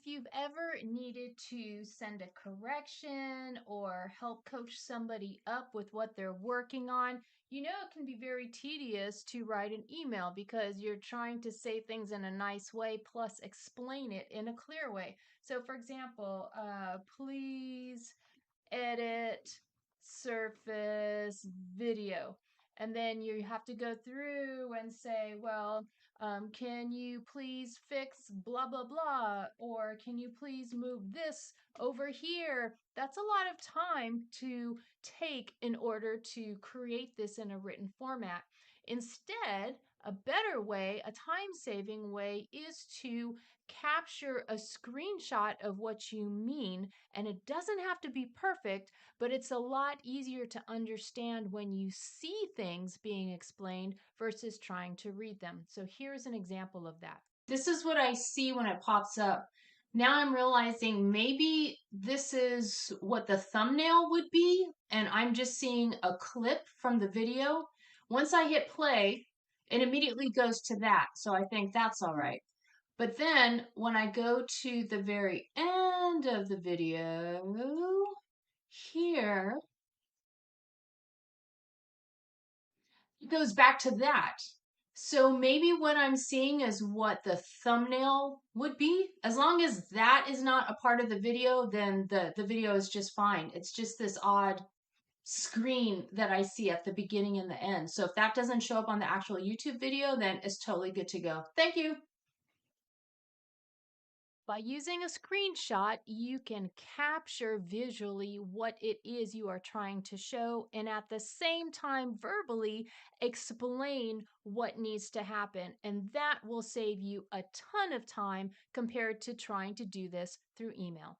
you've ever needed to send a correction or help coach somebody up with what they're working on, you know it can be very tedious to write an email because you're trying to say things in a nice way plus explain it in a clear way. So, for example, please edit, surface, video. And then you have to go through and say, well, can you please fix blah, blah, blah? Or can you please move this over here? That's a lot of time to take in order to create this in a written format. Instead, a better way, a time-saving way, is to capture a screenshot of what you mean, and it doesn't have to be perfect, but it's a lot easier to understand when you see things being explained versus trying to read them. So here's an example of that. This is what I see when it pops up. Now I'm realizing maybe this is what the thumbnail would be, and I'm just seeing a clip from the video. Once I hit play, it immediately goes to that, so I think that's all right. But then when I go to the very end of the video, here, it goes back to that. So maybe what I'm seeing is what the thumbnail would be. As long as that is not a part of the video, then the video is just fine. It's just this odd screen that I see at the beginning and the end. So if that doesn't show up on the actual YouTube video, then it's totally good to go. Thank you. By using a screenshot, you can capture visually what it is you are trying to show and at the same time verbally explain what needs to happen. And that will save you a ton of time compared to trying to do this through email.